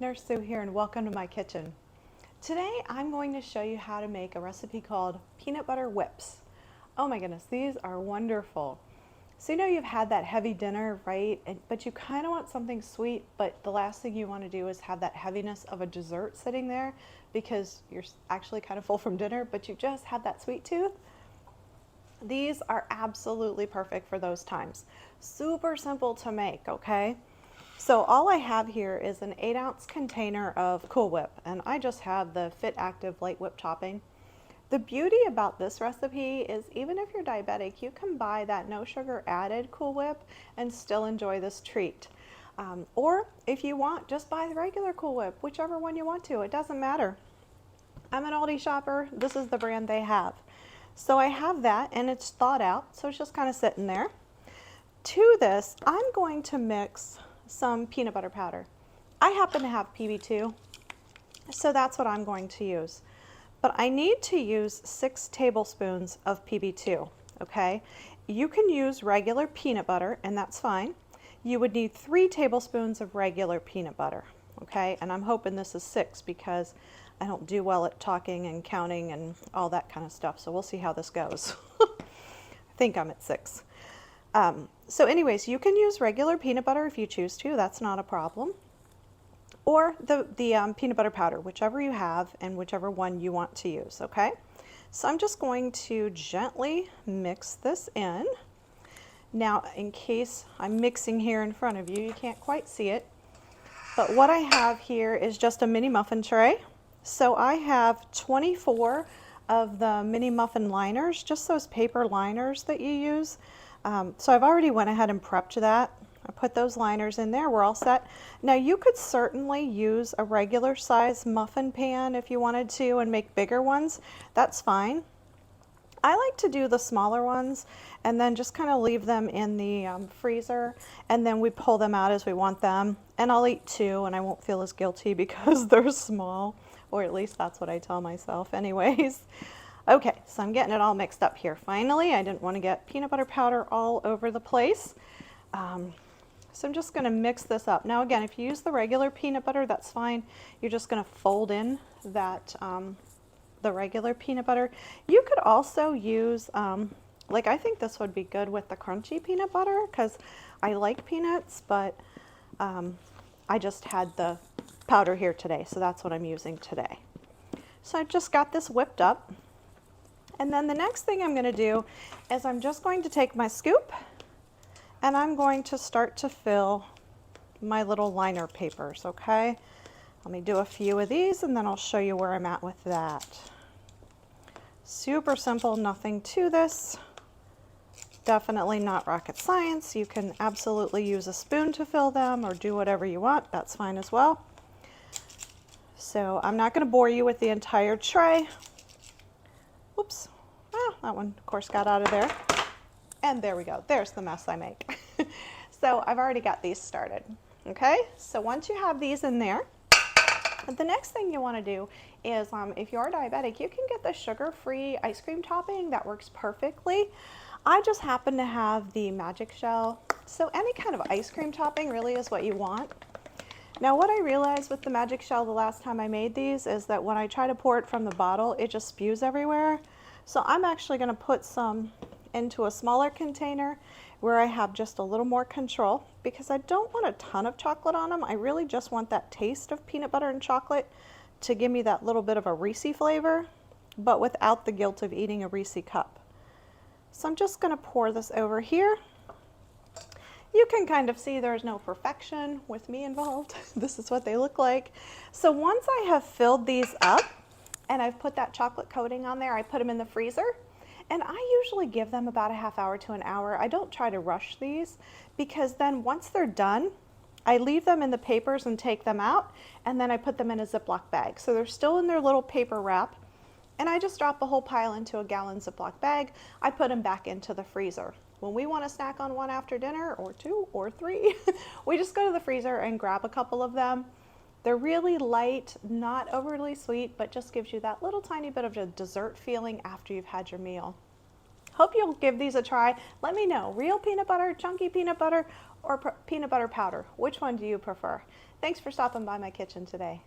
Nurse Sue here, and welcome to my kitchen. Today I'm going to show you how to make a recipe called peanut butter whips. Oh my goodness, these are wonderful. So you know you've had that heavy dinner, right? But you kind of want something sweet, but the last thing you want to do is have that heaviness of a dessert sitting there because you're actually kind of full from dinner, but you just have that sweet tooth. These are absolutely perfect for those times. Super simple to make, okay? So all I have here is an 8-ounce container of Cool Whip, and I just have the Fit Active Light Whip topping. The beauty about this recipe is even if you're diabetic, you can buy that no sugar added Cool Whip and still enjoy this treat. Or if you want, just buy the regular Cool Whip, whichever one you want to, it doesn't matter. I'm an Aldi shopper, this is the brand they have. So I have that and it's thawed out, so it's just kind of sitting there. To this, I'm going to mix some peanut butter powder. I happen to have PB2, so that's what I'm going to use. But I need to use 6 tablespoons of PB2, okay? You can use regular peanut butter, and that's fine. You would need 3 tablespoons of regular peanut butter, okay? And I'm hoping this is 6 because I don't do well at talking and counting and all that kind of stuff, so we'll see how this goes. I think I'm at 6. So anyways, you can use regular peanut butter if you choose to, that's not a problem. Or the peanut butter powder, whichever you have and whichever one you want to use, okay? So I'm just going to gently mix this in. Now, in case I'm mixing here in front of you, you can't quite see it, but what I have here is just a mini muffin tray. So I have 24 of the mini muffin liners, just those paper liners that you use. So I've already went ahead and prepped that. I put those liners in there, we're all set. Now you could certainly use a regular size muffin pan if you wanted to and make bigger ones, that's fine. I like to do the smaller ones and then just kind of leave them in the freezer, and then we pull them out as we want them. And I'll eat 2 and I won't feel as guilty because they're small, or at least that's what I tell myself anyways. Okay, so I'm getting it all mixed up here. Finally, I didn't want to get peanut butter powder all over the place. So I'm just going to mix this up. Now again, if you use the regular peanut butter, that's fine. You're just going to fold in that the regular peanut butter. You could also use, like I think this would be good with the crunchy peanut butter because I like peanuts, but I just had the powder here today, so that's what I'm using today. So I've just got this whipped up. And then the next thing I'm going to do is I'm just going to take my scoop and I'm going to start to fill my little liner papers, okay? Let me do a few of these and then I'll show you where I'm at with that. Super simple, nothing to this. Definitely not rocket science. You can absolutely use a spoon to fill them or do whatever you want. That's fine as well. So I'm not going to bore you with the entire tray. Oops, that one of course got out of there. And there we go, there's the mess I make. So I've already got these started, okay? So once you have these in there, the next thing you want to do is, if you are diabetic, you can get the sugar-free ice cream topping that works perfectly. I just happen to have the magic shell, so any kind of ice cream topping really is what you want. Now what I realized with the magic shell the last time I made these is that when I try to pour it from the bottle, it just spews everywhere. So I'm actually going to put some into a smaller container where I have just a little more control because I don't want a ton of chocolate on them. I really just want that taste of peanut butter and chocolate to give me that little bit of a Reese flavor, but without the guilt of eating a Reese cup. So I'm just going to pour this over here. You can kind of see there's no perfection with me involved. This is what they look like. So once I have filled these up and I've put that chocolate coating on there, I put them in the freezer. And I usually give them about a half hour to an hour. I don't try to rush these because then once they're done, I leave them in the papers and take them out, and then I put them in a Ziploc bag. So they're still in their little paper wrap, and I just drop the whole pile into a gallon Ziploc bag. I put them back into the freezer. When we want to snack on one after dinner, or 2 or 3, we just go to the freezer and grab a couple of them. They're really light, not overly sweet, but just gives you that little tiny bit of a dessert feeling after you've had your meal. Hope you'll give these a try. Let me know, real peanut butter, chunky peanut butter, or peanut butter powder? Which one do you prefer? Thanks for stopping by my kitchen today.